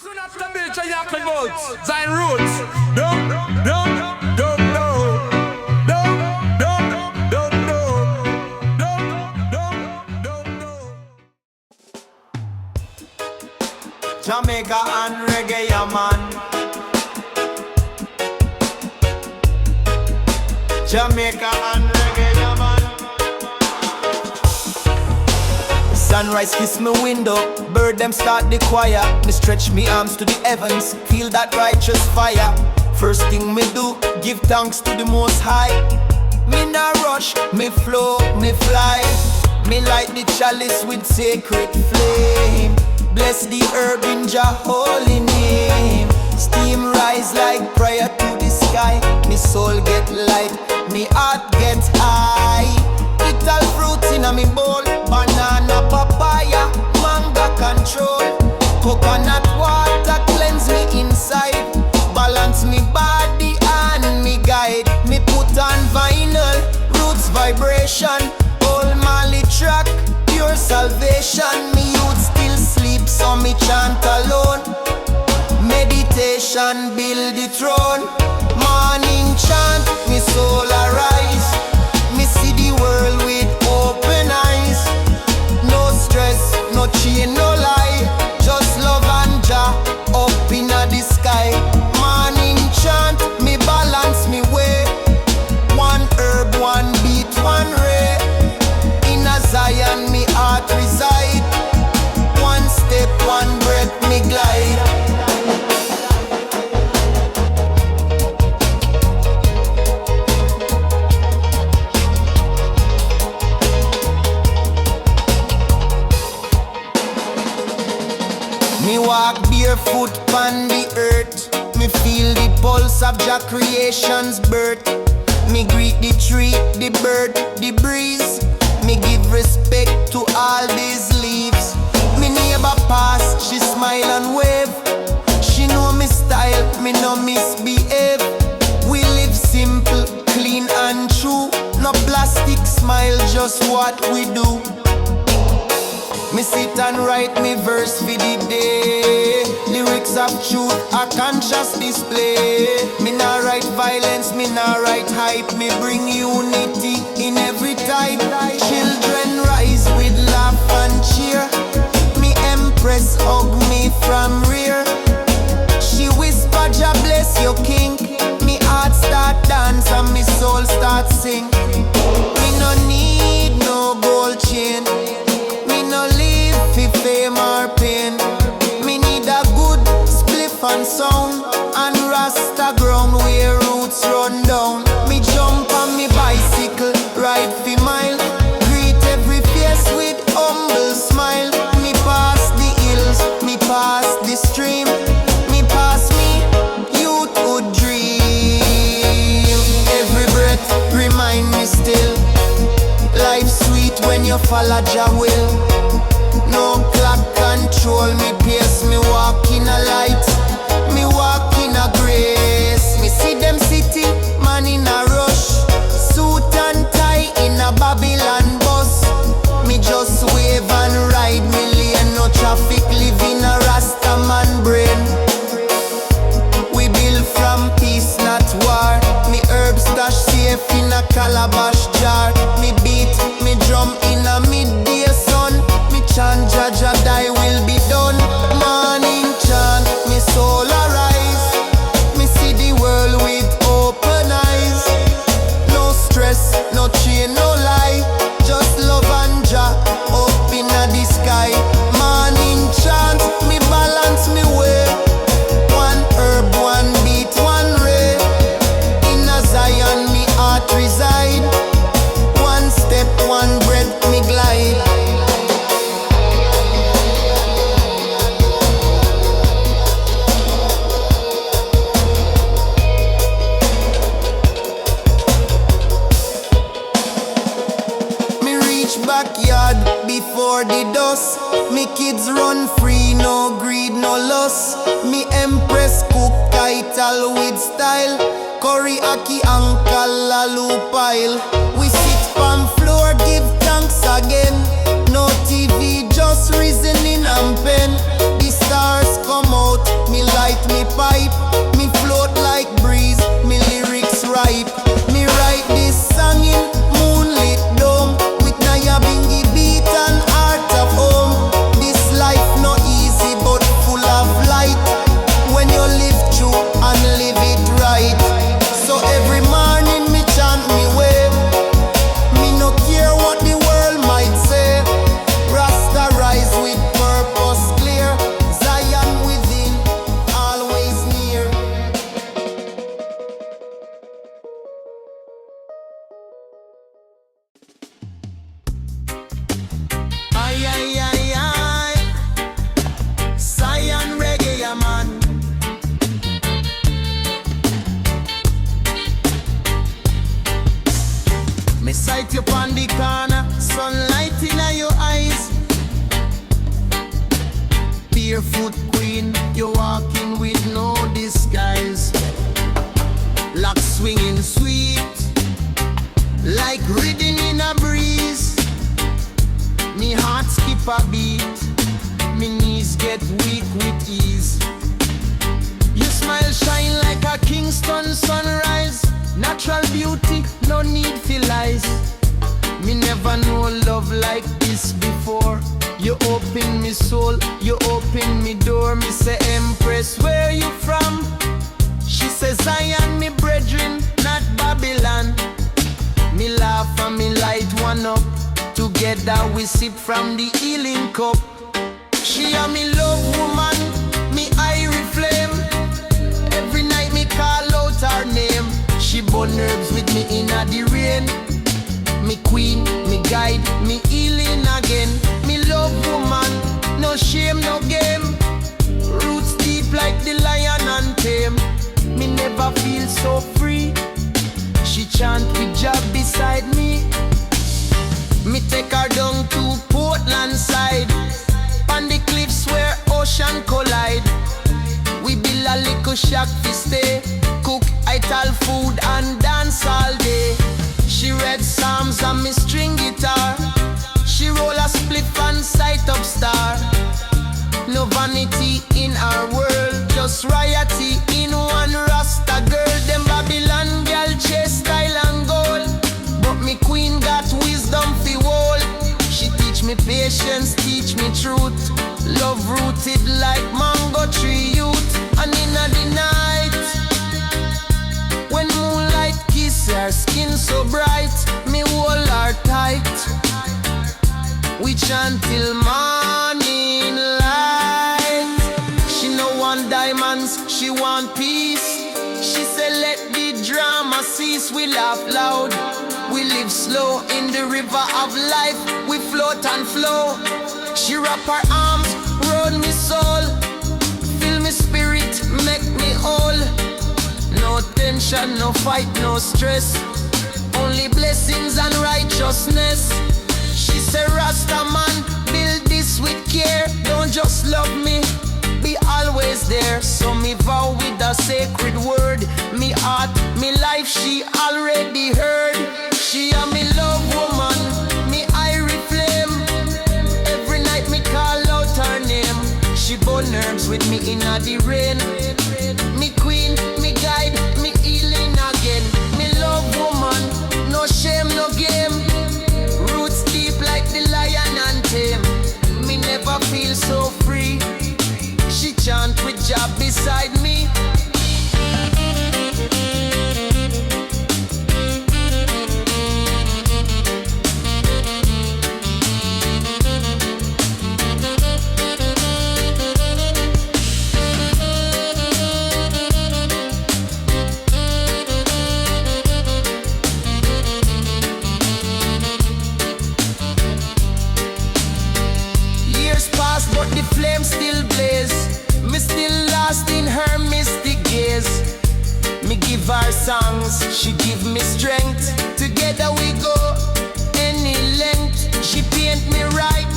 Soon after Bill Chayakin votes, Zion Roots. Don't know. Jamaica and reggae, yeah, man. Jamaica and reggae, yeah, man. Sunrise kiss me window, bird them start the choir. Me stretch me arms to the heavens, feel that righteous fire. First thing me do, give thanks to the Most High. Me nah rush, me flow, me fly. Me light the chalice with sacred flame. Bless the herb in Jah holy name. Steam rise like prayer to the sky. Me soul get light, me heart get high. Eat all fruits in a me bowl. Banana, papaya, mango control. Coconut water cleanse me inside. Balance me body and me guide. Me put on vinyl, roots vibration. Old Mali track, pure salvation. Me youth still sleep, so me chant alone. Meditation build the throne. Morning chant, me soul arise. Me see the world with open eyes. No stress, no chain, no lie. Just love and Jah up in the sky. Morning chant, me balance me way. One herb, one beat, one ray. In a Zion, me heart reside. One step, one breath, me glide. Me walk barefoot on the earth. Me feel the pulse of Jah creation's birth. Me greet the tree, the bird, the breeze. Me give respect to all these leaves. Me neighbor pass, she smile and wave. She know me style, me no misbehave. We live simple, clean and true. No plastic smile, just what we do. Me sit and write me verse for the day. Lyrics of truth, a conscious display. Me nah write violence, me nah write hype. Me bring unity in every type. Children rise with laugh and cheer. Me empress hug me from rear. She whisper, Jah bless your king. Me heart start dance and me soul start sing. Me no need no gold chain. No live for fame or pain. Me need a good spliff and sound. And rasta ground where roots run down. Me jump on me bicycle, ride for mile. Greet every face with humble smile. Me pass the hills, me pass the stream. Me pass me youthhood dream. Every breath remind me still. Life sweet when you follow Jah will. No clock control me pace. Me walk in a light, me walk in a grace. Me see them city, man in a rush. Suit and tie in a Babylon bus. Me just wave and ride me lane. No traffic, live in a Rasta man brain. We build from peace, not war. Me herb stash safe in a calabash jar. Me beat, me drum in a midday sun. Me chant, Jah Jah thy will be done. Morning chant, me soul arise. Me see the world with open eyes. No stress, no chain, no lie. Just love and Jah up in the sky. Morning chant, me balance me way. One herb, one beat, one ray. In a Zion, me heart reside. One step, one breath, me glide. Me reach backyard before the dust. Me kids run free, no greed, no loss. Me empress cook Tidal with style. Curry, aki, ankle, lalu pile. We sit on floor, give thanks again. No TV, just reasoning and pen. The stars come out a beat. Me knees get weak with ease. Your smile shine like a Kingston sunrise. Natural beauty, no need for lies. Me never know love like this before. You open me soul, you open me door. Me say, Empress, where you from? She says, Zion, me brethren, not Babylon. Me laugh and me light one up. Together we sip from the healing cup. She a me love woman, me irie flame. Every night me call out her name. She burn herbs with me in the rain. Me queen, me guide, me healing again. Me love woman, no shame, no game. Roots deep like the lion and tame. Me never feel so free. She chant with Jah beside me. Me take her down to Portland side. On the cliffs where ocean collide. We build a little shack to stay. Cook Tidal food and dance all day. She read psalms on me string guitar. She roll a spliff and sight up star. No vanity in our world, just royalty in one Rasta girl. Them Babylon girl chase style and gold, but me queen got wisdom fi hold. She teach me patience, teach me truth. Love rooted like mango tree youth. And in the night, when moonlight kiss her skin so bright, me hold her tight. We chant till morning light. She no want diamonds, she want peace. She said let the drama cease. We laugh loud, we live slow. In the river of life, we float and flow. She wrap her arms round me soul. Fill me spirit, make me whole. No tension, no fight, no stress. Only blessings and righteousness. She said, Rasta man, build this with care. Don't just love me, be always there. So me vow with a sacred word. Me heart, me life, she already heard. She a me love woman, me irie flame. Every night me call out her name. She burn herbs with me in the rain. Me queen, me guide, me healing again. Me love woman, no shame, no game. Roots deep like the lion and tame. Me never feel so free. She chant with Jah beside me. But the flame still blaze. Me still lost in her mystic gaze. Me give her songs, she give me strength. Together we go any length. She paint me right,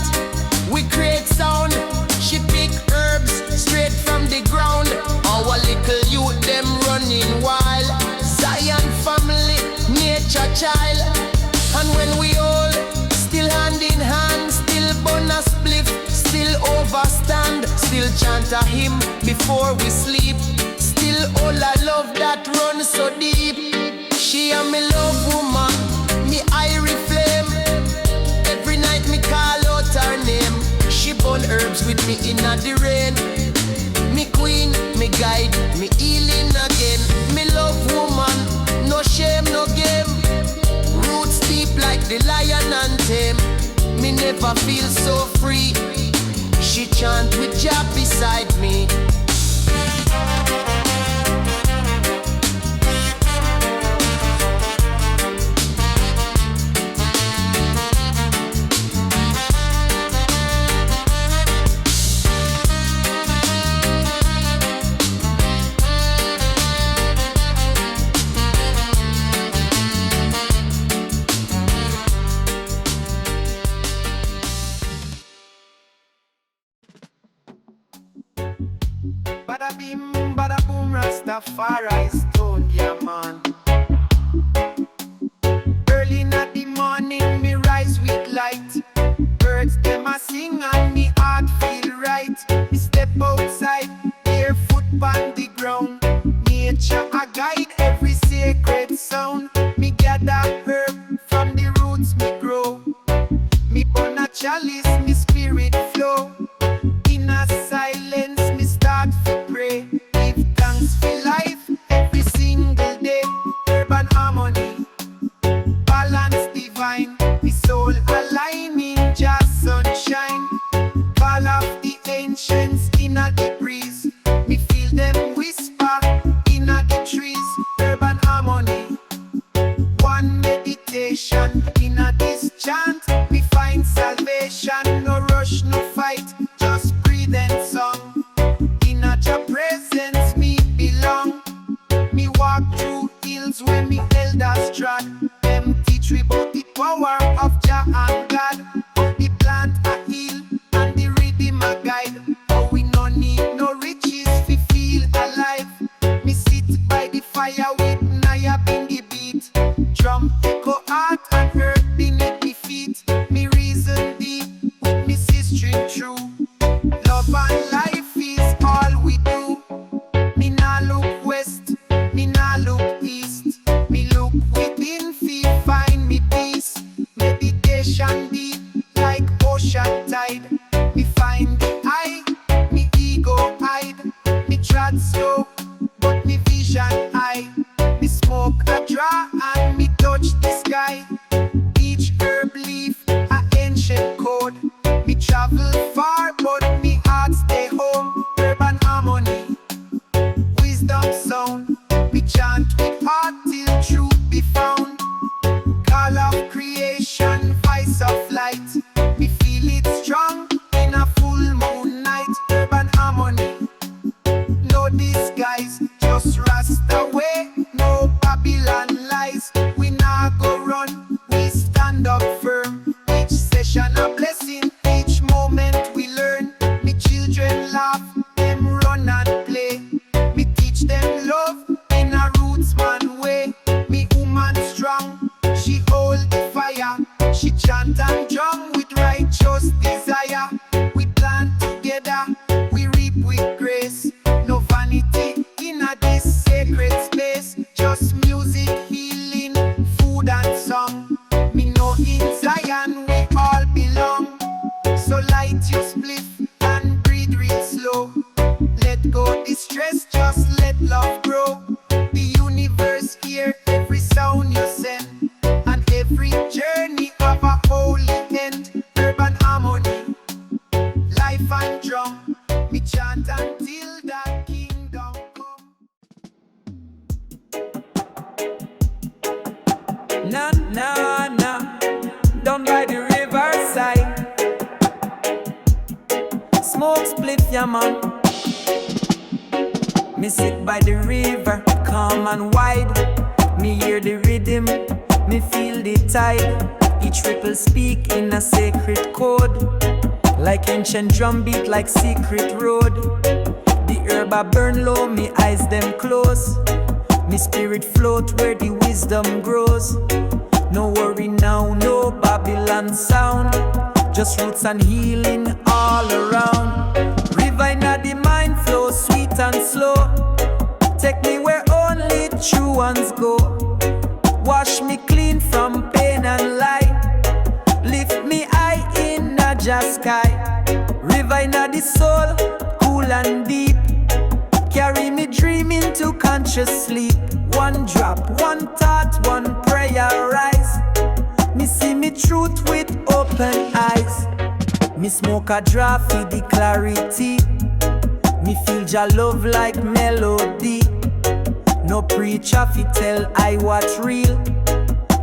we create sound. She pick herbs straight from the ground. Our little youth them running wild. Zion family, nature child. And when we all still hand in hand, still burn a spliff, still overstand, still chant a hymn before we sleep. Still all I love that runs so deep. She a me love woman, me irie flame. Every night me call out her name. She burn herbs with me in the rain. Me queen, me guide, me healing again. Me love woman, no shame, no game. Roots deep like the lion and tame. Me never feel so free. She chant with Jah beside me. Bada bim, bada boom, Rastafari stone, yeah man. Early in the morning, me rise with light. Birds them a sing riverside, barefoot on the ground. Nature a guide every sacred sound. Me gather herb from the roots me grow. Me burn a chalice, me spirit flow. In a silence, me start to pray. Give thanks for life every single day. Urban harmony, balance divine. The soul aligning, just sunshine. Call of the ancients in a the breeze. Me feel them whisper in a the trees. Urban harmony, one meditation in a this chant. We find salvation, no rush, no fight, just breathe and song. In a your presence me belong. Me walk through hills where me elders trod. Them teach we about the power of Jah and God. The plant a heal and the rhythm a guide. Oh, we no need no riches we feel alive. Me sit by the fire with Naya in the beat. Drum echo heart and earth beneath me feet. Me reason deep with me string true. Love and life is all we do. Me nah look west, me nah look east. Me look within, feel find me peace. Meditation deep like ocean tide. Me find the eye, me ego hide. Me trod slow, but me vision high. Me smoke a draw and me touch the sky. Each herb leaf a ancient code. Me travel far, but me heart stay home. Urban harmony, wisdom sound. We chant with heart till truth be found. Call of creation, voice of light. We feel it strong in a full moon night. Urban harmony, no disguise, just RASTA way, no Babylon lies. We nah go run, we stand up firm. Each session a blessing, each moment we learn. Me children laugh, them run and play. Me teach them love in a roots man way. Me woman strong, she hold the fire. She chant and drum with righteous desire. We plant together, we reap with grace. No vanity in a this sacred space. Just music, healing, food and song. Me know in Zion we all belong. So light your spliff and breathe real slow. Let go the stress, just let love grow. The universe hear every sound you send. And every journey of a holy end. Urban harmony, life and drum. Me chant until that kingdom come. Na na na, down by the riverside. Smoke spliff, yeah man. Me sit by the river, calm and wide. Me hear the rhythm, me feel the tide. Each ripple speak in a sacred code. Like ancient drum beat, like secret road. The herb a burn low, me eyes them close. Me spirit float where the wisdom grows. No worry now, no Babylon sound. Just roots and healing all around. River inna the mind flow, sweet and slow. Take me where only true ones go. Wash me clean from pain and lie. Lift me high in a Jahs sky. River inna the soul, cool and deep. Carry me dream into conscious sleep. One drop, one thought, one prayer rise. Me see me truth with open eyes. Me smoke a draw for the clarity. Me feel Jah love like melody. No preacher fi tell I what real.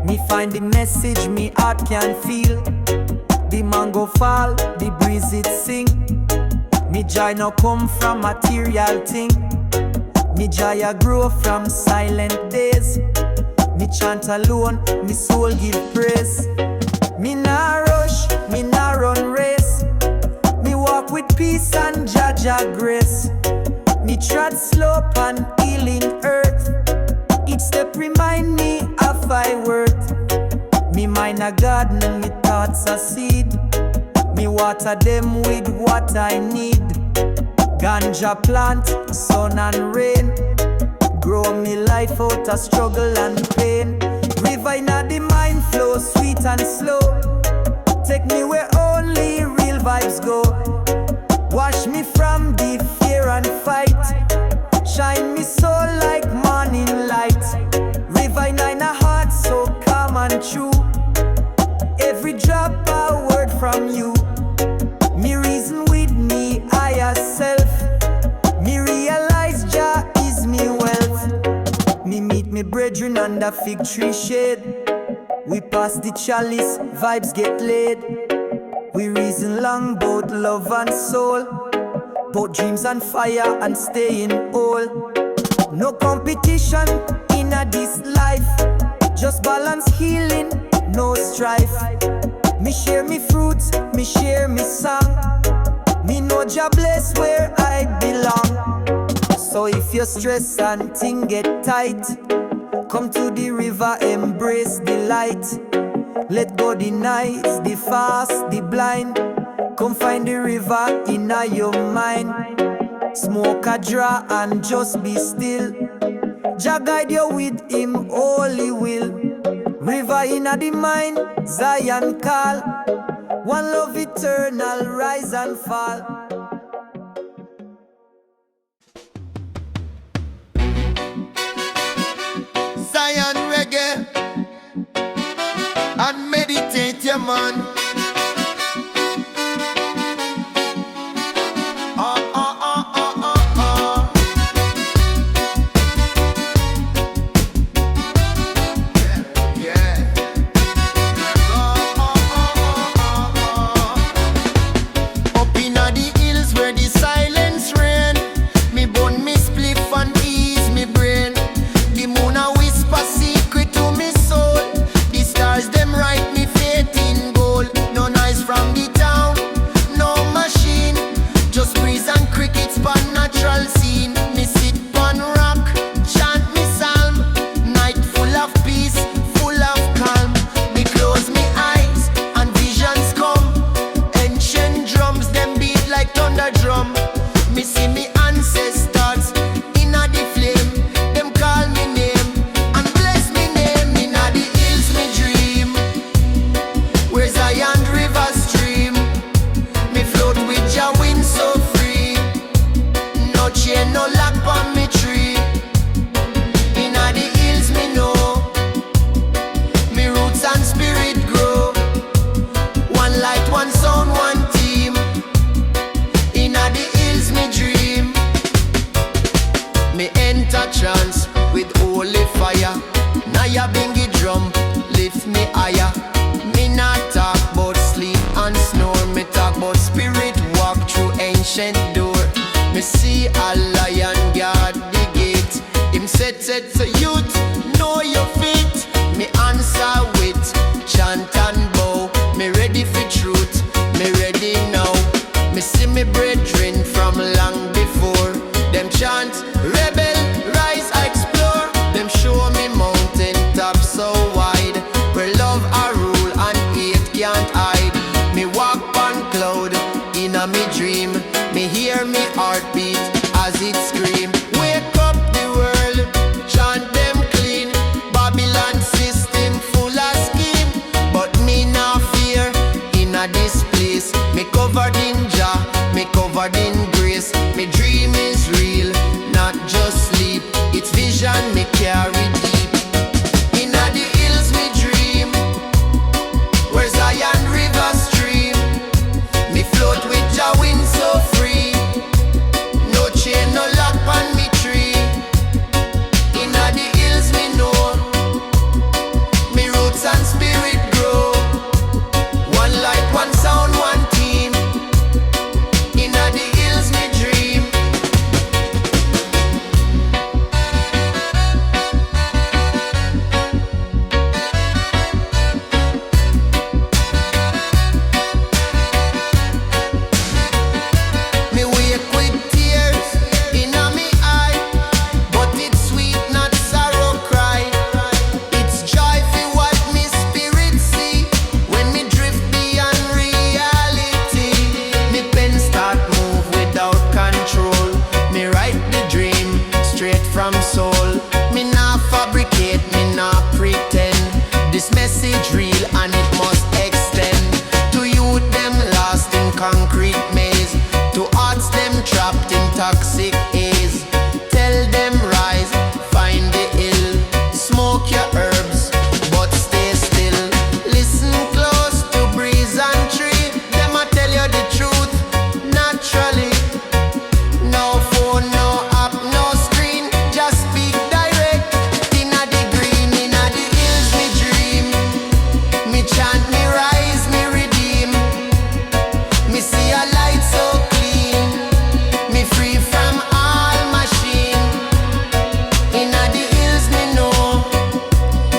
Me find the message me heart can feel. The mango fall, the breeze it sing. Me joy no come from material thing. Me joy a grow from silent days. Me chant alone, me soul give praise. Me nah rush, me nah run race. Me walk with peace and Jah grace. Me trod slope and healing earth. Each step remind me of my worth. Me mind a garden, me thoughts a seed. Me water them with what I need. Ganja plant, sun and rain. Grow me life out of struggle and pain. River inna the mind flow, sweet and slow. Take me where only real vibes go. Wash me from the fear and fight. Shine me soul like morning light. River in a heart so calm and true. Every drop a word from you. Me reason with me higher self. Me realize Jah is me wealth. Me meet me brethren under fig tree shade. We pass the chalice, vibes get laid. We reason long bout love and soul, bout dreams and fire and staying whole. No competition in a this life, just balance healing, no strife. Me share me fruits, me share me song. Me know Jah bless where I belong. So if you're stressed and things get tight, come to the river, embrace the light. Let go the nights, the fast, the blind. Come find the river in your mind. Smoke a draw and just be still. Jah guide you with him holy will. River in the mind, Zion call. One love eternal, rise and fall. Zion reggae and meditate, yeah man. Up inna the hills where the silence reign, me bun me spliff and ease me brain. The moon a whisper secret to me soul. The stars them write me fate in gold. No noise from the town, no machine, just breeze and crickets pan natural scene. Me sit pan rock, chant me psalm. Night full of peace, full of calm. Me close me eyes and visions come. Ancient drums them beat like thunder drum. Me see me ancestors inna the flame. Them call me name and bless me name. Inna the hills me dream, where Zion river stream. Me float with Jah wind so free. No chain, no lock on me tree. Inna the hills me know, me roots and spirit grow. One light, one sound, one team. Inna the hills me dream. Me enter trance with holy fire. Naya bingy drum lift me higher. Me not talk about sleep and snore. Me talk about spirit walk through ancient door. Me see a lion guard the gate. Him said so youth, know your feet. Me answer with chant and bow. Me ready for truth, me ready now. Me see me brethren from long before. Them chant, rebel, rise, explore. Them show me mountain top so wide, where love a rule and hate can't hide. Me walk on cloud in a me dream. Me hear me heartbeat as it scream. Wake up the world, chant them clean. Babylon system full of scheme, but me not fear in a this place. Me covered in Jah, me covered in from soul. Me nah fabricate, me nah pretend. This message real and it must extend to youth them lost in concrete maze, to hearts them trapped in toxic haze. Tell them rise, find the hill, smoke your herbs, but stay still. Listen close to breeze and tree, them a tell you the truth naturally. No phone, no app, no screen, just speak direct. Inna the green, inna the hills me dream. Me chant, me rise, me redeem. Me see a light so clean, me free from all machine. Inna the hills me know,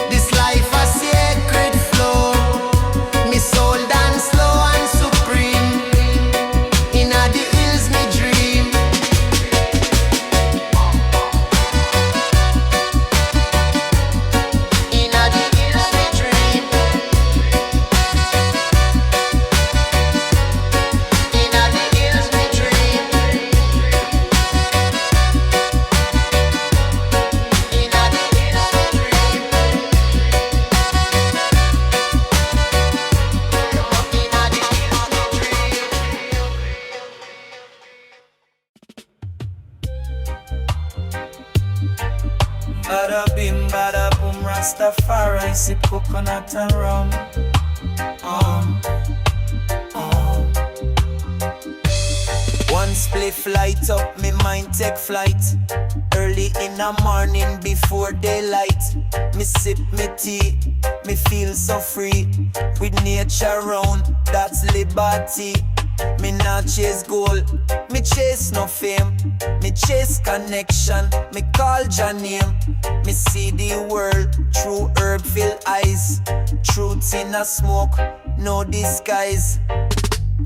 this life a sacred flow. Me soul dance slow and supreme. Inna the hills me dream. Inna the hills me dream. Inna the hills me dream. Inna the hills me dream. Inna the hills me dream. Bada bim, bada boom, Rastafari, sip coconut and rum. One spliff light up, me mind take flight. Early in the morning before daylight, me sip me tea, me feel so free. With nature around, that's liberty. Me not chase gold, me chase no fame. Me chase connection, me call your name. Me see the world through herb-filled eyes. Truth in a smoke, no disguise.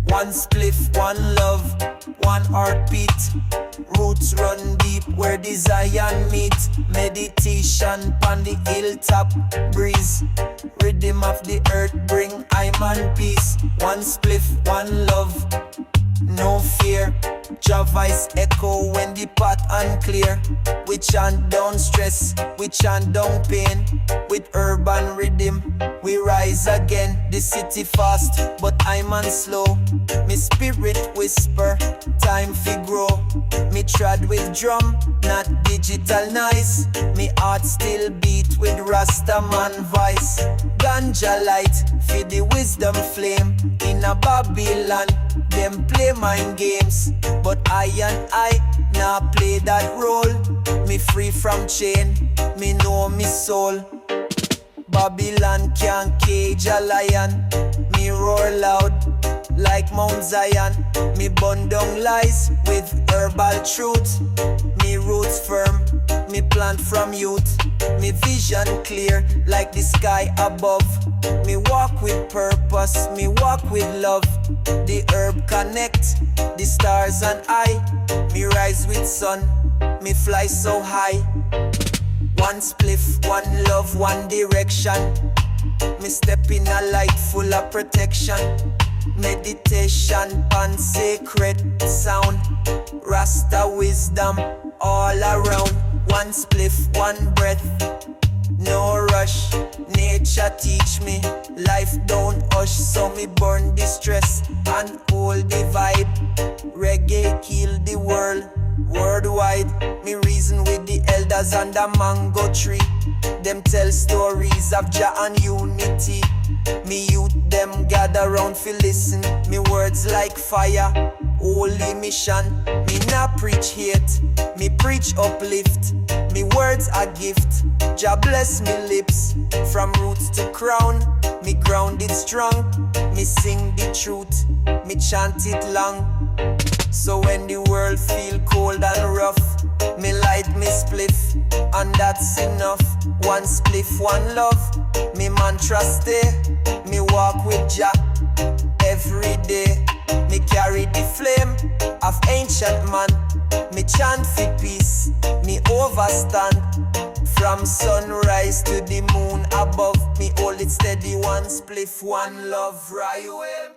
One spliff, one love, one heartbeat. Roots run deep where desire meet. Meditation on the hilltop breeze. Rhythm of the earth bring I'm and peace. One spliff, one love, no fear. Jah voice echo when the path unclear. We chant down stress, we chant down pain. With urban rhythm, we rise again. The city fast, but I'm on slow. Me spirit whisper, time fi grow. Me trod with drum, not digital noise. Me heart still beat with Rasta man voice. Ganja light, fi the wisdom flame. In a Babylon, them play mind games. But I and I now play that role. Me free from chain, me know me soul. Babylon can't cage a lion. Me roar loud like Mount Zion. Me burn down lies with herbal truth. Me roots firm, me plant from youth. Me vision clear like the sky above. Me walk with purpose, me walk with love. The herb connect, the stars and I. Me rise with sun, me fly so high. One spliff, one love, one direction. Me step in a light full of protection. Meditation on sacred sound. Rasta wisdom all around. One spliff, one breath, no rush. Nature teach me, life don't hush. So me burn the stress and hold the vibe. Reggae kill the world, worldwide. Me reason with the elders under mango tree. Them tell stories of Jah and unity. Me youth them gather round fi listen. Me words like fire, holy mission. Me not preach hate, me preach uplift. Me words a gift, Jah bless me lips. From roots to crown, me grounded strong. Me sing the truth, me chant it long. So when the world feel cold and rough, me light me spliff, and that's enough. One spliff, one love, me mantra stay. Me walk with Jah every day. Me carry the flame of ancient man. Me chant for peace, me overstand. From sunrise to the moon above, me hold it steady. One spliff, one love, right away.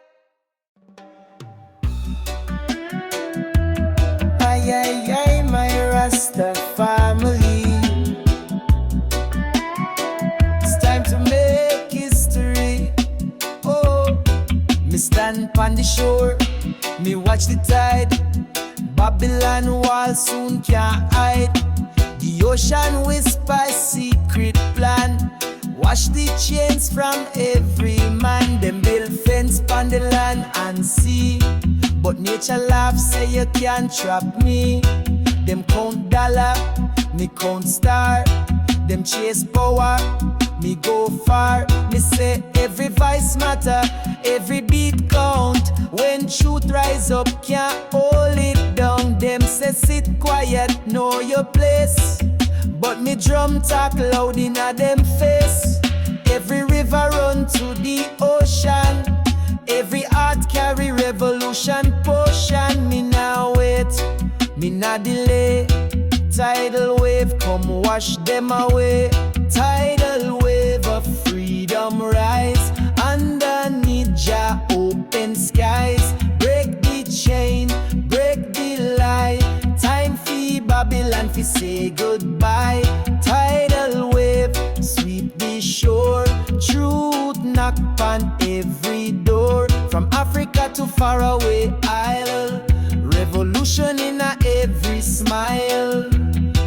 Ay, ay, ay, my Rasta family. the tide. Babylon wall soon can't hide. The ocean whisper secret plan. Wash the chains from every man. Them build fence pon the land and sea. But nature laugh say you can't trap me. Them count dollar, me count star. Them chase power, me go far. Me say every voice matter, every beat count. When truth rise up, can't hold it down. Them say sit quiet, know your place. But me drum talk loud in a them face. Every river run to the ocean. Every heart carry revolution potion. Me now wait, me not delay. Tidal wave come wash them away. Tidal wave of freedom rise. Underneath Jah open skies. Break the chain, break the lie. Time for Babylon fi say goodbye. Tidal wave sweep the shore. Truth knock on every door. From Africa to faraway isle. Revolution in a every smile.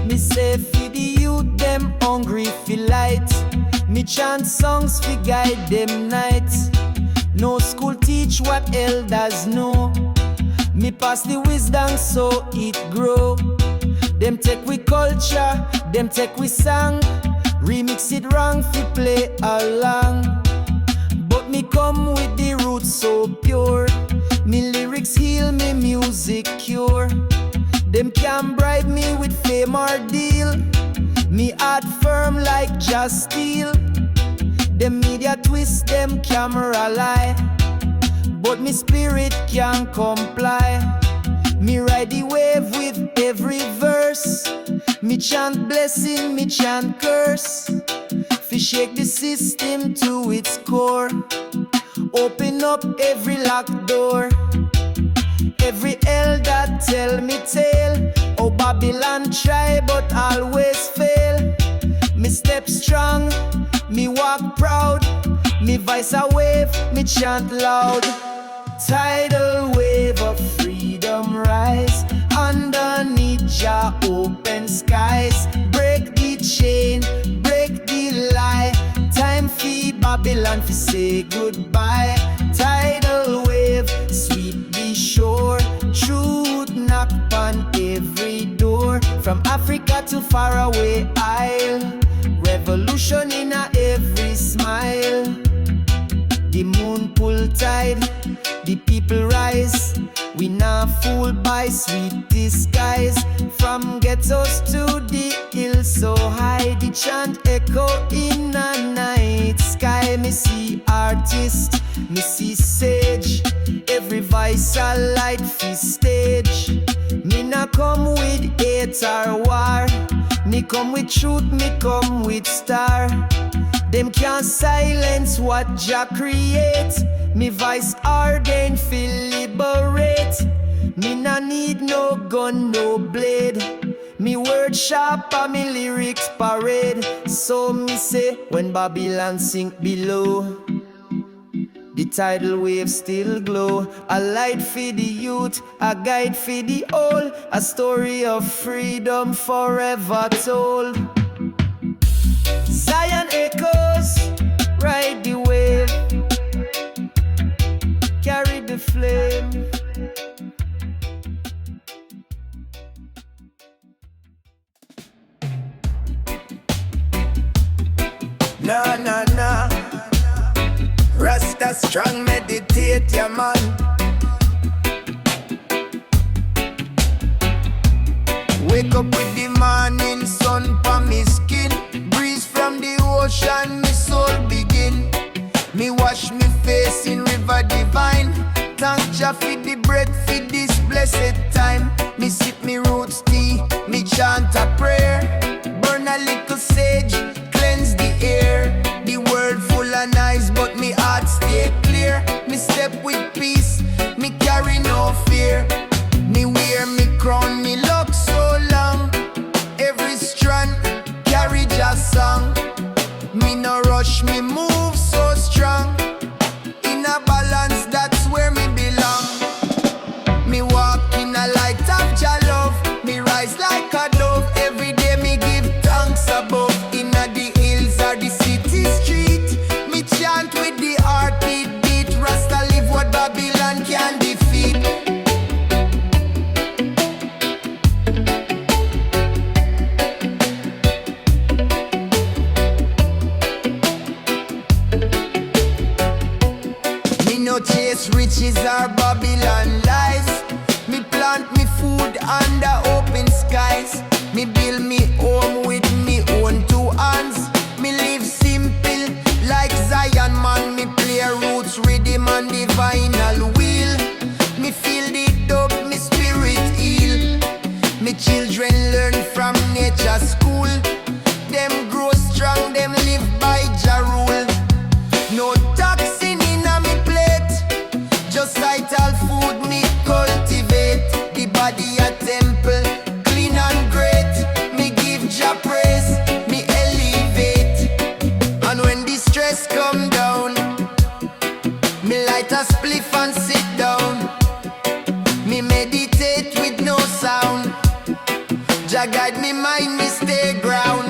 Me say fi the youth them hungry fi light. Me chant songs fi guide them nights. No school teach what elders know. Me pass the wisdom so it grow. Them take we culture, them take we song. Remix it wrong fi play along. But me come with the roots so pure. Me lyrics heal, me music cure. Them can't bribe me with fame or deal. Me heart firm like Jahs steel. Them media twist, them camera lie. But me spirit can't comply. Me ride the wave with every verse. Me chant blessing, me chant curse. Fi shake the system to its core. Open up every locked door. Every elder tell me tale. Oh Babylon try but always fail. Me step strong, me walk proud. Me voice a wave, me chant loud. Tidal wave of freedom rise. Underneath Jah open skies. Break the chain, break the lie. Time for Babylon fi say goodbye. Tidal wave sweep the shore. Truth knock on every door. From Africa to faraway isle. Revolution in a every smile. The moon pull tide, the people rise. We not fooled by sweet disguise. From ghettos to the hills so high. The chant echo in a night sky. Me see artist, me see sage. Every voice a light fi stage. Me not come with hate or war. Me come with truth, me come with star. Them can't silence what Jah create. Me voice ordained fi liberate. Me nah need no gun, no blade. Me word sharp and me lyrics parade. So me say when Babylon sink below, the tidal wave still glow. A light for the youth, a guide for the old. A story of freedom forever told. Zion echoes, ride the wave, carry the flame. Nah, nah, nah. Rasta strong, meditate, yeah, man. Wake up with the morning sun on me skin. Breeze from the ocean, me soul begin. Me wash me face in river divine. Thank Jah for the bread, for this blessed time. Me sip me roots tea, me chant a prayer. Burn a little sage, cleanse the air. The world full of nice, but me heart stay clear. Me step with peace, me carry no fear. Me wear me crown, me look so long. Every strand carry just song. Me no rush, me move so strong. In a balance, that's where me belong. Me walk learn from nature school. Them grow strong, them live by Jah rule. No toxin in a me plate, just vital food me cultivate. The body a temple, clean and great. Me give Jah praise, me elevate. And when the stress come down, me light a spliff and sit down. Me meditate with no sound. Jah guide me mind, me stay ground.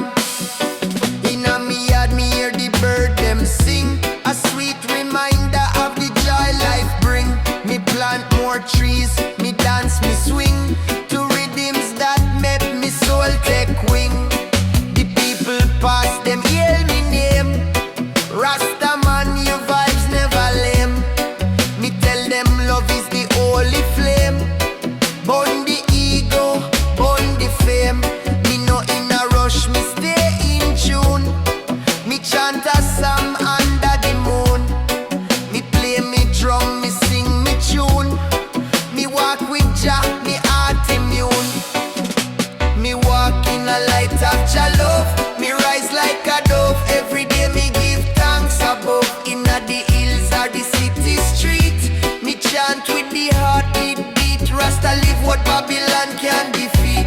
Inna me yard, me hear the bird them sing. A sweet reminder of the joy life bring. Me plant more trees, me dance, me swing to rhythms that make me soul take wing. The people pass, them hail me name. Rasta man, your vibes never lame. Me tell them love is the holy flame. Burn the ego, burn the fame. Me no in a rush, me stay in tune. Me chant a psalm under the moon. Me play me drum, me sing me tune. Me walk with Jah, me heart immune. Me walk in a light of Jah love. Me rise like a dove. Every day me give thanks above. Inna the hills or the city street, me chant with the heart beat. Rasta live what Babylon can defeat.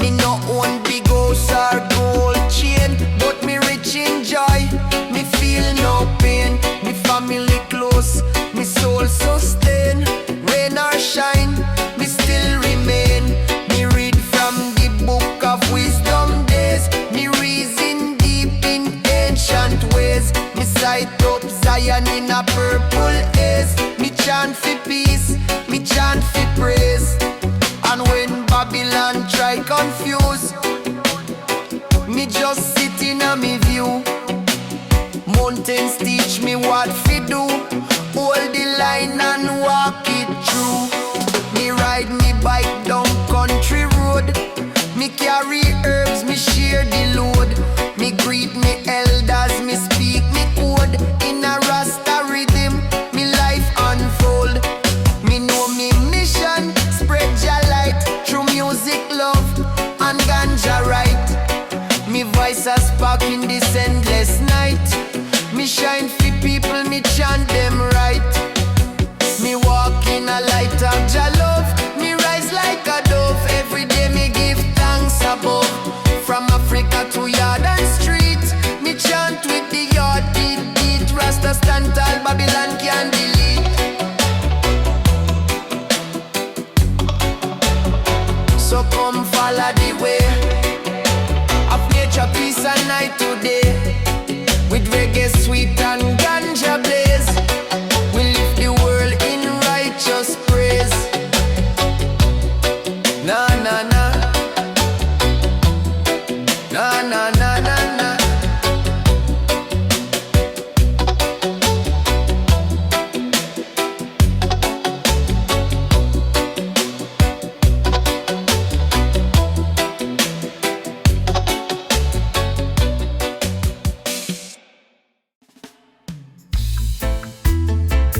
Me no own big house or gold chain, but me rich in joy. Me feel no pain. Me family close, me soul sustain. Rain or shine, me still remain. Me read from the book of wisdom days. Me reason deep in ancient ways. Me sight up Zion in a purple haze. Me chant for peace, me chant for praise. And when Babylon try confuse, me just sit in a me view. Mountains teach me what fi do. Hold the line and walk it through. Me ride me bike down country road. Me carry herbs, me share the load. Me greet me elders, me speak me code. In a Rasta rhythm, me life unfold. Me know me mission, spread Jah light through music, love and ganja right. Me voice a spark in this endless night. Me shine for people, me chant them right. Me walk in a light of Jah love. Me rise like a dove. Every day me give thanks above. From Africa to yard and street, me chant with the yard beat. Rasta stand tall, Babylon can delete. So come follow the way of nature, peace and night today. With reggae sweet and ganja blaze, we lift the world in righteous praise. Na na na, na na na na na.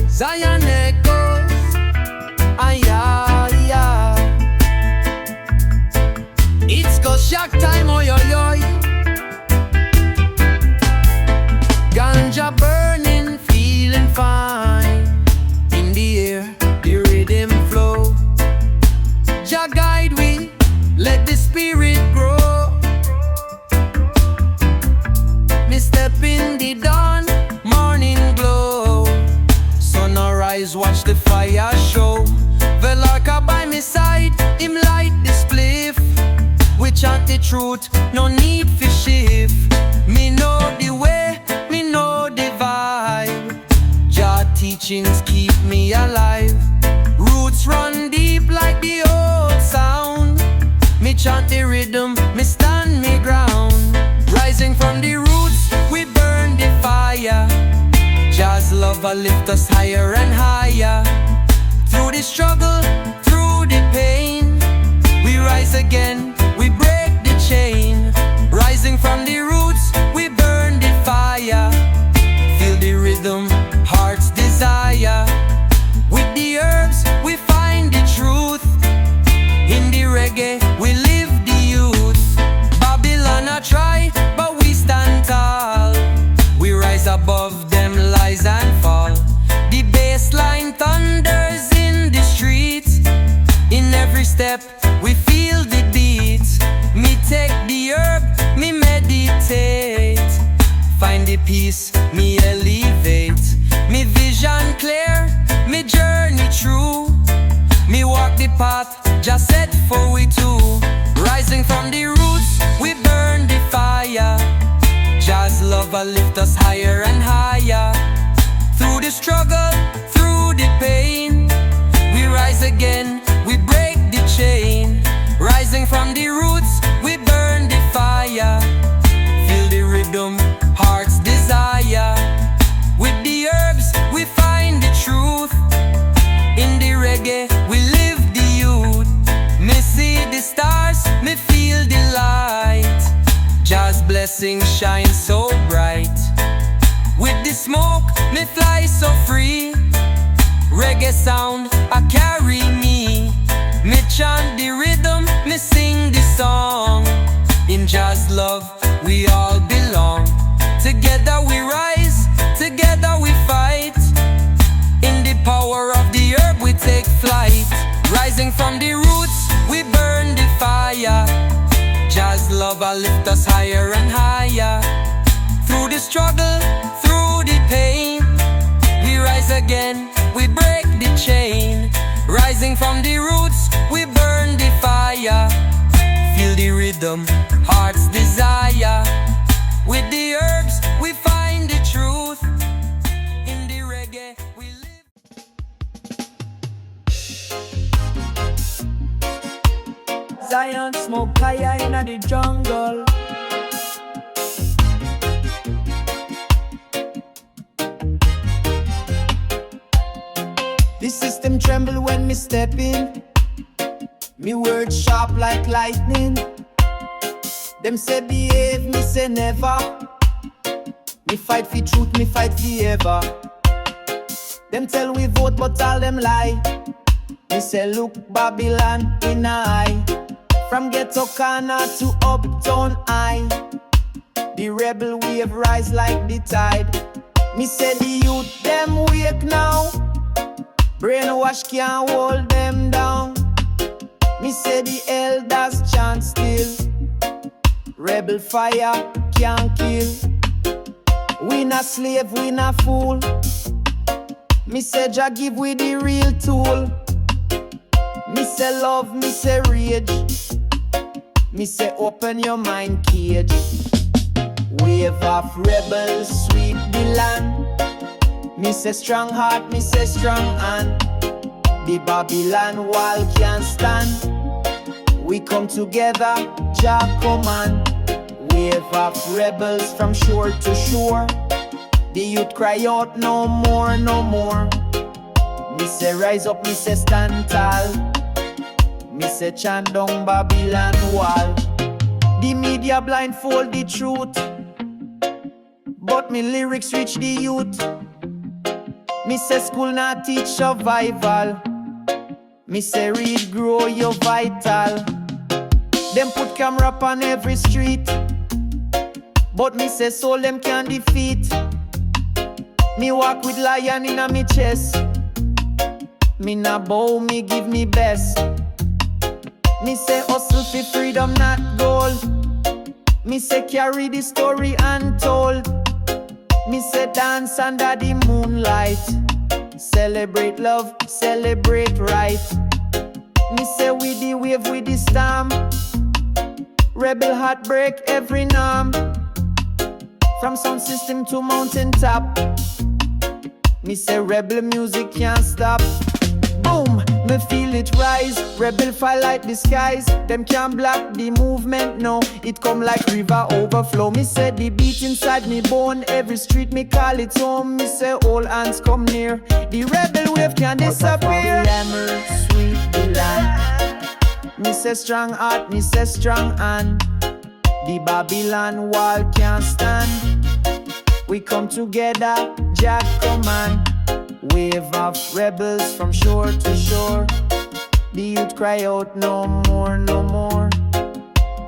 Zion echoes, ay, ay, ay. It's go shock time, oi, oi, oi. Ganja burning, feeling fine. In the air, the rhythm flow. Jah guide we, let the spirit grow. Me step in the dawn, morning glow. Sunrise, watch the fire show. Velarka by my side, him light the spliff. We chant the truth, no need for shift. Me know the way, me know the vibe. Jah teachings keep me alive. Roots run deep like the old sound. Me chant the rhythm, me stand me ground. Rising from the roots, we burn the fire. Jah's love will lift us higher and higher. Through the struggle, through the pain, we rise again, we break the chain. Rising from the roots, step, we feel the beat. Me take the herb, me meditate. Find the peace, me elevate. Me vision clear, me journey true. Me walk the path, just set for we two. Rising from the roots, we burn the fire. Jahs love will lift us higher and higher. Through the struggle, through the pain, we rise again, we break the chain. Rising from the roots, we burn the fire. Feel the rhythm, heart's desire. With the herbs, we find the truth. In the reggae, we live the youth. Me see the stars, me feel the light. Jahs blessings shine so bright. With the smoke, me fly so free. Reggae sound, I carry me. Me chant the rhythm, me sing the song. In Jahs love, we all belong. Together we rise, together we fight. In the power of the herb we take flight. Rising from the roots, we burn the fire. Jahs love will lift us higher and higher. Through the struggle, through the pain, we rise again, we break the chain. Rising from the roots, we burn the fire. Feel the rhythm, heart's desire. With the herbs, we find the truth. In the reggae, we live. Zion smoke higher in the jungle. The system tremble when me step in. Me words sharp like lightning. Them say behave, me say never. Me fight for truth, me fight for ever. Them tell we vote, but all them lie. Me say look Babylon in a eye. From ghetto corner to uptown high. The rebel wave rise like the tide. Me say the youth them wake now. Brainwash can't hold them down. Me say the elders chant still. Rebel fire can't kill. We not slave, we not fool. Me say Jah give we the real tool. Me say love, me say rage. Me say open your mind cage. Wave of rebels sweep the land. Me say strong heart, me say strong hand. The Babylon wall can't stand. We come together, Jah command. Wave of rebels from shore to shore. The youth cry out no more, no more. Me say rise up, me say stand tall. Me say chant down Babylon wall. The media blindfold the truth, but me lyrics reach the youth. Me say school not teach survival. Me say read, grow your vital. Them put camera on every street, but me say soul them can defeat. Me walk with lion in a me chest. Me na bow, me give me best. Me say hustle for freedom, not gold. Me say carry the story untold. Me say dance under the moonlight. Celebrate love, celebrate right. Me say with the wave, with the storm. Rebel heart break every norm. From sound system to mountain top. Me say rebel music can't stop. Boom, me feel it rise. Rebel fire like the skies. Them can't block the movement, no. It come like river overflow. Me say the beat inside me bone. Every street me call it home. Me say all hands come near. The rebel wave can't disappear. Sweep the land. Me say strong heart, me say strong hand. The Babylon wall can't stand. We come together, Jah command. Wave of rebels from shore to shore. The youth cry out no more, no more.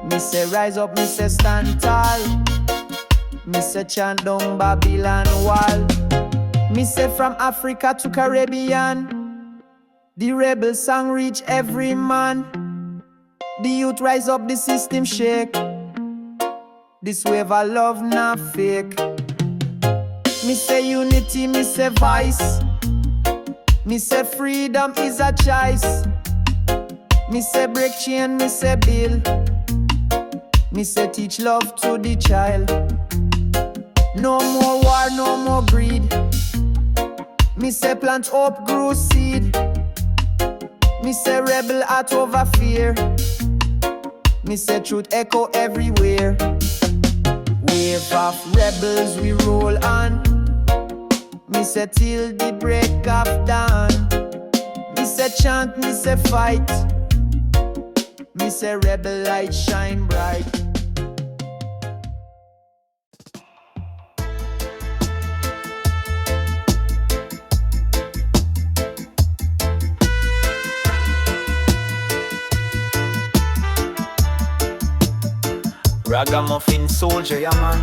Me say rise up, me say stand tall. Me say chant down Babylon wall. Me say from Africa to Caribbean. The rebel song reach every man. The youth rise up, the system shake. This wave of love not fake. Me say unity, me say voice. Me say freedom is a choice. Me say break chain, me say build. Me say teach love to the child. No more war, no more greed. Me say plant hope, grow seed. Me say rebel heart over fear. Me say truth echo everywhere. Wave of rebels we roll on. Me say till the break of dawn. Me say chant, me say fight. Me say rebel light shine bright. Ragamuffin soldier, yeah man.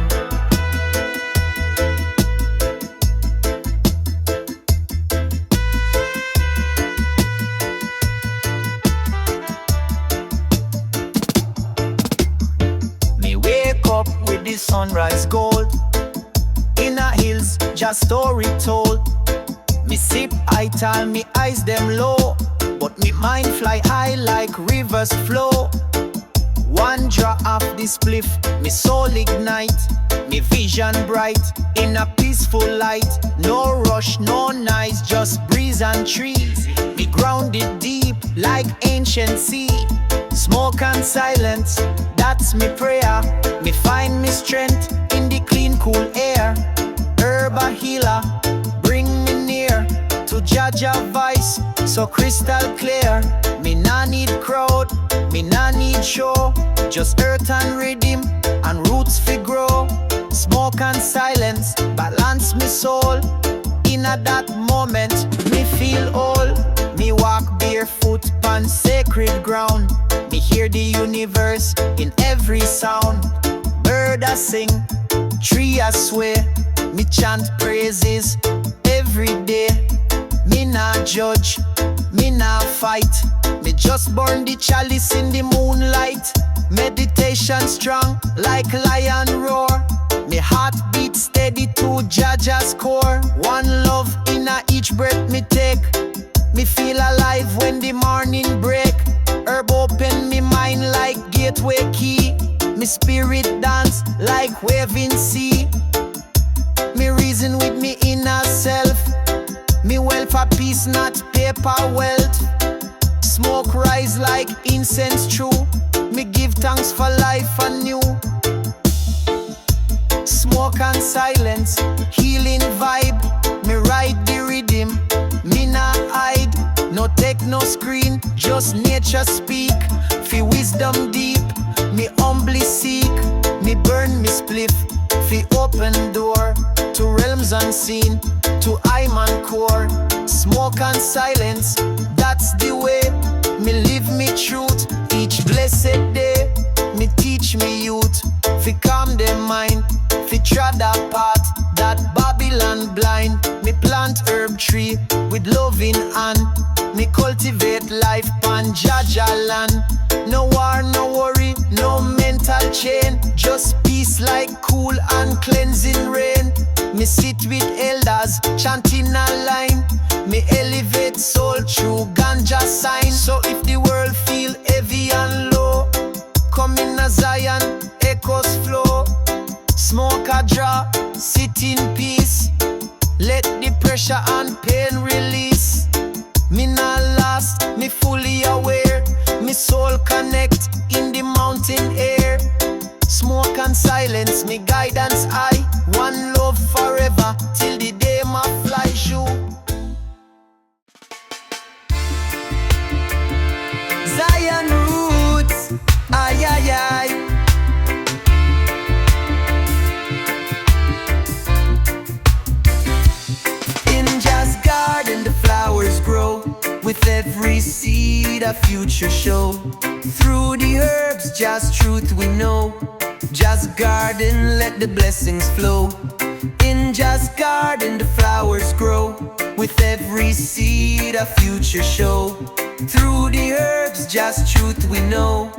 Me wake up with the sunrise gold. In the hills, just story told. Me sip Tidal, me eyes them low, but me mind fly high like rivers flow. One draw of the spliff, me soul ignite. Me vision bright, in a peaceful light. No rush, no noise, just breeze and trees. Me grounded deep, like ancient sea. Smoke and silence, that's me prayer. Me find me strength, in the clean, cool air. Herb a healer, bring me near. To judge a voice, so crystal clear. Me nah need crowd, me nah need show. Just earth and rhythm, and roots fi grow. Smoke and silence, balance me soul. In a that moment, me feel whole. Me walk barefoot on sacred ground. Me hear the universe in every sound. Bird a sing, tree a sway. Me chant praises every day. Me nah judge, me nah fight. Me just burn the chalice in the moonlight. Meditation strong like lion roar. Me heart beat steady to Jahs core. One love in a each breath me take. Me feel alive when the morning break. Herb open me mind like gateway key. Me spirit dance like waving sea. Me reason with me inner self. Me wealth for peace, not paper wealth. Smoke rise like incense true. Me give thanks for life anew. Smoke and silence, healing vibe. Me ride the rhythm, me nah hide. No take no screen, just nature speak. Fi wisdom deep, me humbly seek. Me burn me spliff, fi open door. To realms unseen, to Iman core. Smoke and silence, that's the way. Me live me truth, each blessed day. Me teach me youth, fi calm their mind. Fi trod a path, that Babylon blind. Me plant herb tree, with loving hand. Me cultivate life pan Jaja land. No war, no worry, no mental chain. Just peace like cool and cleansing rain. Me sit with elders, chanting a line. Me elevate soul through ganja sign. So if the world feel heavy and low, come in a Zion, echoes flow. Smoke a draw, sit in peace. Let the pressure and pain release. Me not lost, me fully aware. Me soul connect in the mountain air. Smoke and silence, me guidance high. One love forever, till the day my fly shoe. Zion roots, ay ay ay. In Jahs Garden the flowers grow. With every seed a future show. Through the herbs just truth we know. Jahs Garden let the blessings flow. In Jahs Garden the flowers grow, with every seed a future show. Through the herbs, Jah's truth we know.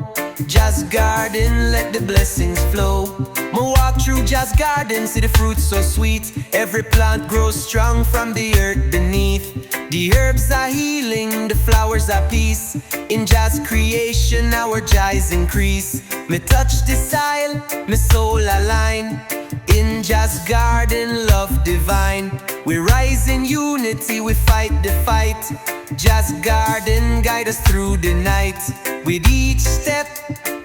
Jahs Garden, let the blessings flow. Me walk through Jahs Garden, see the fruits so sweet. Every plant grows strong from the earth beneath. The herbs are healing, the flowers are peace. In Jah's creation, our joys increase. Me touch the soil, me soul align. In Jahs Garden, love divine. We rise in unity, we fight the fight. Jahs Garden, guide us through the night. With each step,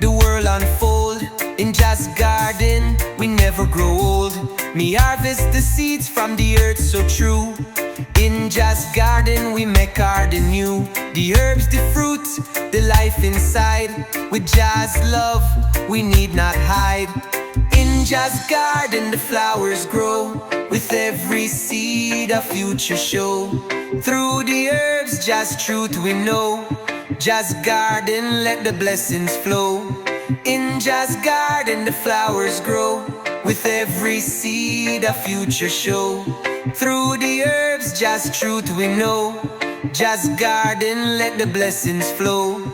the world unfold. In Jahs Garden, we never grow old. Me harvest the seeds from the earth so true. In Jahs Garden, we make garden new. The herbs, the fruit, the life inside. With Jah's love, we need not hide. In Jahs Garden, the flowers grow, with every seed a future show. Through the herbs, Jah's truth we know. Jahs Garden, let the blessings flow. In Jahs Garden, the flowers grow, with every seed a future show. Through the herbs, Jah's truth we know. Jahs Garden, let the blessings flow.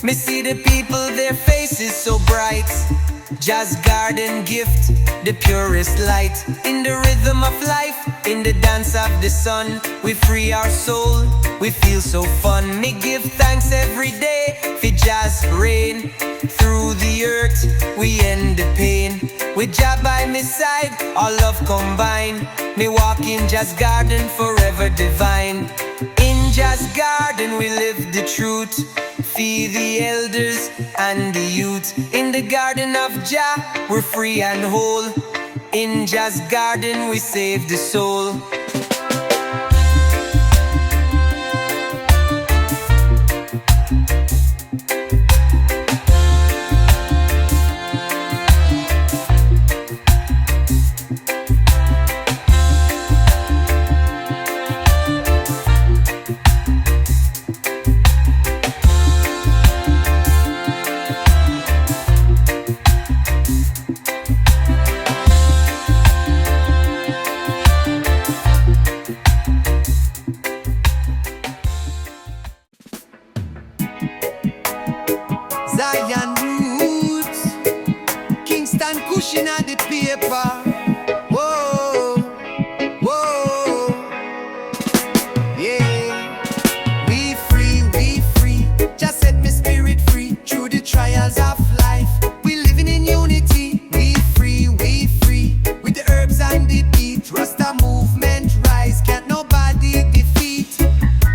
Me see the people, their faces so bright. Jahs Garden gift, the purest light. In the rhythm of life, in the dance of the sun, we free our soul, we feel so fun. Me give thanks every day for Jah's reign. Through the earth, we end the pain. With Jah by my side, our love combine. Me walk in Jahs Garden, forever divine. In Jahs Garden, we live the truth. Feed the elders and the youth. In the garden of Jah, we're free and whole. In Jahs Garden, we save the soul. Zion roots, Kingston cushion at the paper. Whoa, whoa, yeah. We free, just set me spirit free. Through the trials of life, we living in unity. We free, with the herbs and the beat. Rasta movement rise, can't nobody defeat.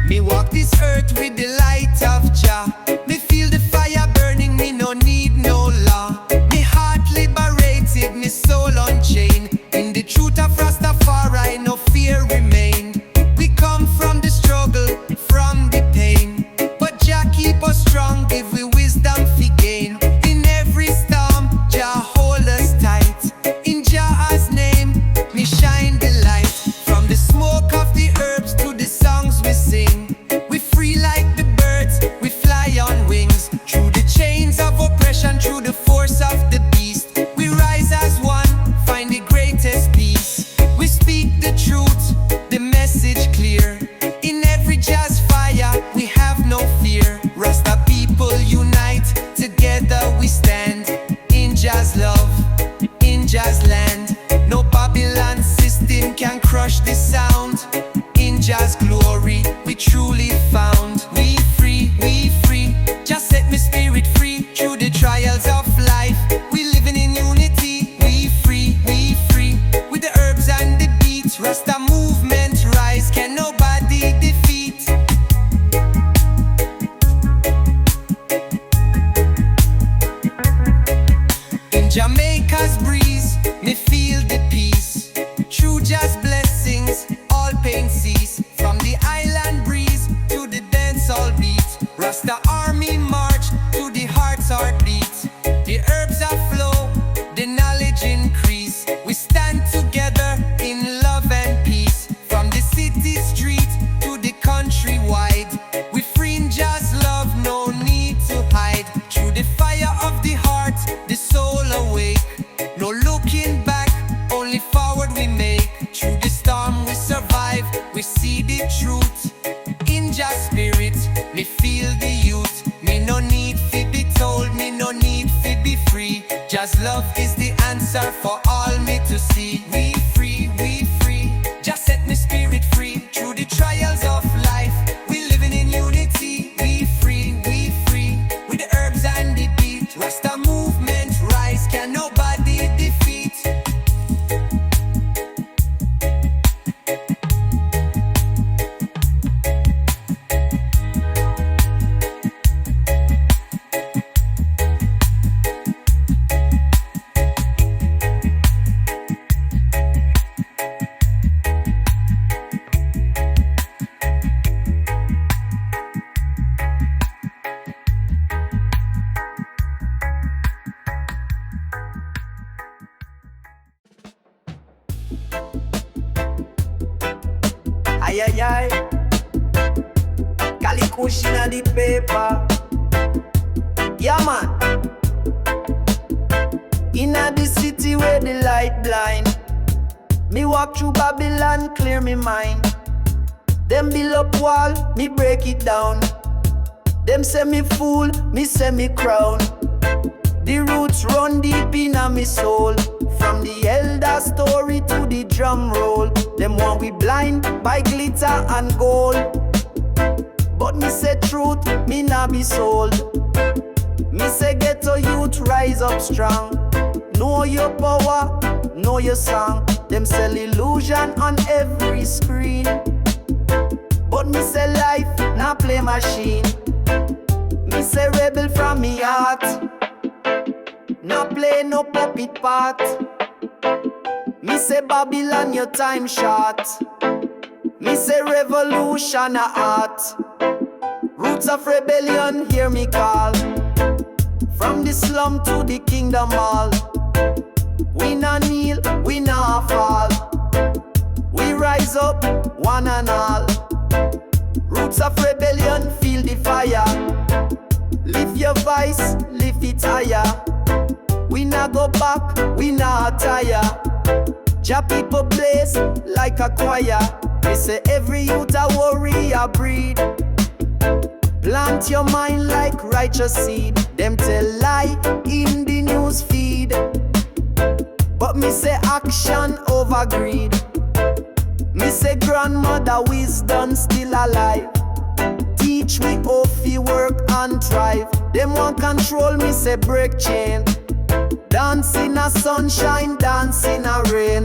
Me walk this earth with the light of Jah. Me feel the fire burning, me no need no law. Me heart liberated, me soul unchained. In the truth of Rastafari, no fear remained. We come from the struggle, from the pain, but Jah keep us strong, give we wisdom fi gain. In every storm, Jah hold us tight. In Jah's name, me shine the light. From the smoke of the herbs to the songs we sing, we free like the birds, we fly Rasta army march to the heart's heartbeat. The herbs are flow, the knowledge increase. We stand together in love and peace. From the city street to the countrywide, we free in just love, no need to hide. Through the fire of the heart, the soul awake. No looking back, only forward we make. Through the storm we survive, we see the truth. In just spirit, me feel the youth. Me no need to be told, me no need to be free. Just love is the answer for all me to see. We free, just set me spirit free. Through the trials of life, we living in unity. We free, with the herbs and the beat. Rasta movement rise, can nobody defeat. Ay, ay, ay. Calikush inna the paper. Yeah, man. Inna the city where the light blind, me walk through Babylon, clear me mind. Them build up wall, me break it down. Them say me fool, me say me crown. The roots run deep inna me soul. From the elder story to the drum roll. Them want we blind by glitter and gold. But me say truth, me nah be sold. Me say ghetto youth rise up strong. Know your power, know your song. Them sell illusion on every screen. But me say life, nah play machine. Me say rebel from me heart. Nah play no puppet part. Me say Babylon your time short. Me say revolution a art. Roots of rebellion hear me call. From the slum to the kingdom hall. We nah kneel, we nah fall. We rise up one and all. Roots of rebellion feel the fire. Lift your voice, lift it higher. We nah go back, we nah tire. Jah people blaze like a choir. They say every youth a warrior breed. Plant your mind like righteous seed. Them tell lie in the news feed. But me say action over greed. Me say grandmother wisdom still alive. Teach me how fi work and thrive. Them want control, me say break chain. Dance in a sunshine, dance in a rain.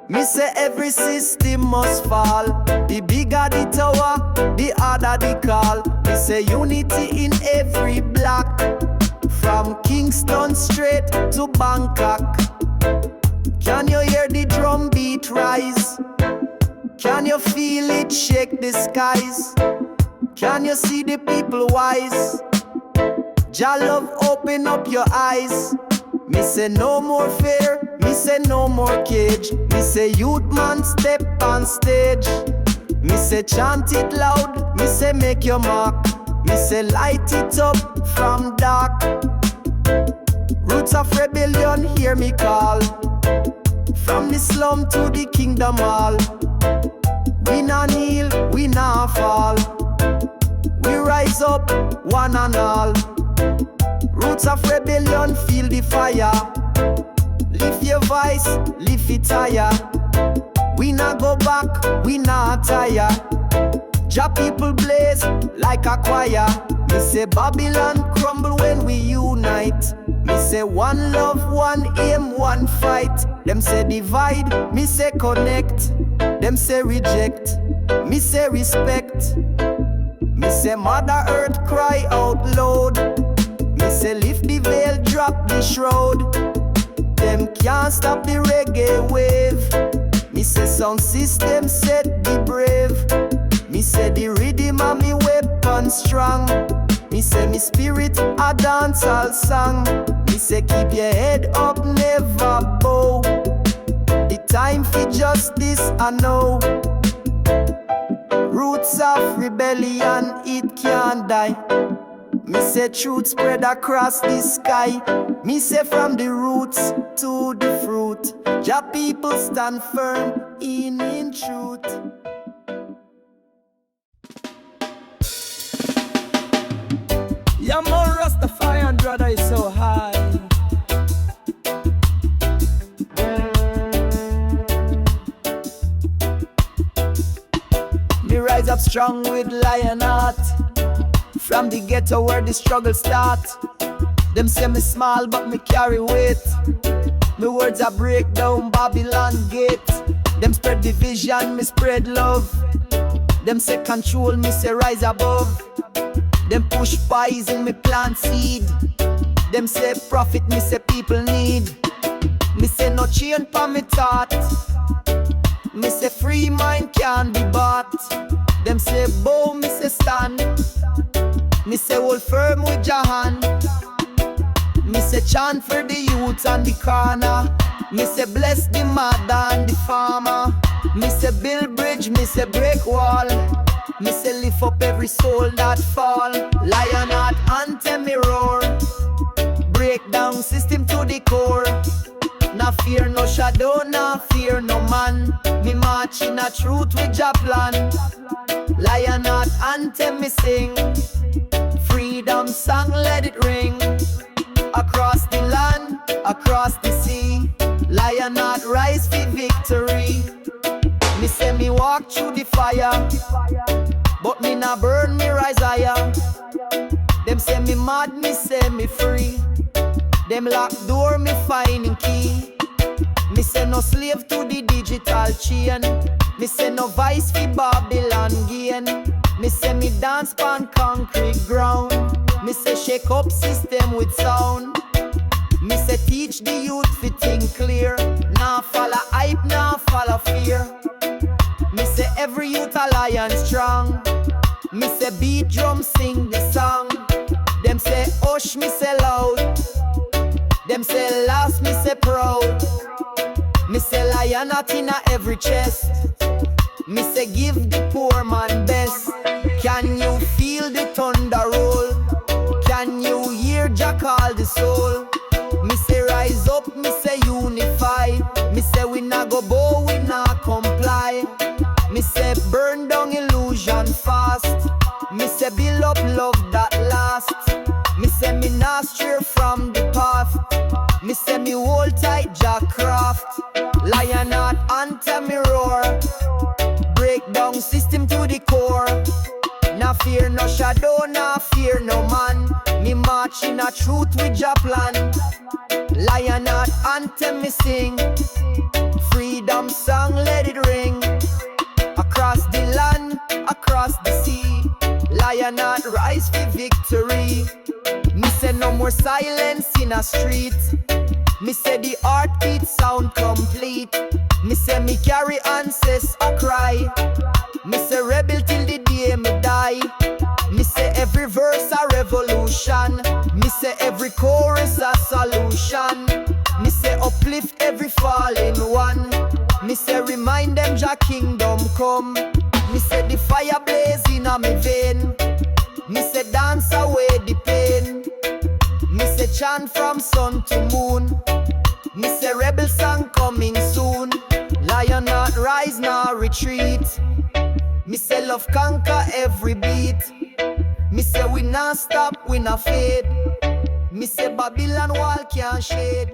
Me say every system must fall. The bigger the tower, the harder the call. Me say unity in every block. From Kingston straight to Bangkok. Can you hear the drum beat rise? Can you feel it shake the skies? Can you see the people wise? Jah love open up your eyes. Me say no more fear, me say no more cage. Me say youth man step on stage. Me say chant it loud, me say make your mark. Me say light it up from dark. Roots of rebellion hear me call. From the slum to the kingdom hall. We nah kneel, we nah fall. We rise up one and all. Roots of rebellion feel the fire. Lift your voice, lift it higher. We nah go back, we nah tire. Jah people blaze like a choir. Me say Babylon crumble when we unite. Me say one love, one aim, one fight. Them say divide, me say connect. Them say reject, me say respect. Me say Mother Earth cry out loud. Me say lift the veil, drop the shroud. Them can't stop the reggae wave. Me say sound system set the brave. Me say the rhythm of me weapon strong. Me say me spirit a dancehall song. Me say keep your head up, never bow. The time for justice I know. Roots of rebellion, it can't die. Me say truth spread across the sky. Me say from the roots to the fruit, Jah people stand firm in truth. Yeah, man, Rastafarian brother is so high. Me rise up strong with Lionheart, from the ghetto where the struggle start. Them say me small but me carry weight. Me words a break down Babylon gate. Them spread division, me spread love. Them say control, me say rise above. Them push poison, me plant seed. Them say profit, me say people need. Me say no chain pa me thought. Me say free mind can't be bought. Them say bow, me say stand. Me say hold firm with your hand. Me say chant for the youth and the corner. Me say bless the mother and the farmer. Me say build bridge, me say break wall. Me say lift up every soul that fall. Lionheart Anthem me roar. Break down system to the core. Nah fear no shadow, nah fear no man. Me march in a truth with Jah plan. Lionheart Anthem me sing. Freedom song let it ring. Across the land, across the sea, Lionheart rise for victory. Me say me walk through the fire, but me nah burn, me rise higher. Them say me mad, me say me free. Them lock door, me finding key. Me say no slave to the digital chain. Me say no vice for Babylon gain. Me say me dance pan concrete ground. Me say shake up system with sound. Me say teach the youth fi think clear. Nah follow hype, nah follow fear. Me say every youth a lion strong. Me say beat drum sing the song. Them say hush, me say loud. Them say last, me say proud. Me say lion out in every chest. Me say give the poor man best. Can you feel the thunder roll? Can you hear Jah call the soul? Me say rise up, me say unify. Me say we nah go bow, we nah comply. Me say burn down illusion fast. Me say build up love that lasts. Me say me nah stray from the path. Me say me hold tight Jah craft. Lionheart Anthem me roar. Break down system to the core. Nah fear no shadow, nah fear no man. Me march in a truth with Jah plan. Lionheart Anthem me sing. Freedom song let it ring. Across the land, across the sea, Lionheart rise for victory. Me say no more silence in a street. Me say the heartbeat sound complete. Me say me carry ancestors a cry. Me say rebel till the day me die. Me say every verse a revolution. Me say every chorus a solution. Me say uplift every fallen one. Me say remind them Jah kingdom come. Me say the fire blaze in a me vein. Me say dance away the pain. Me say chant from sun to moon. Me say rebel song coming soon. Lionheart rise now retreat. Me say love conquer every beat. Me say we not stop, we not fade. Me say Babylon wall can't shade.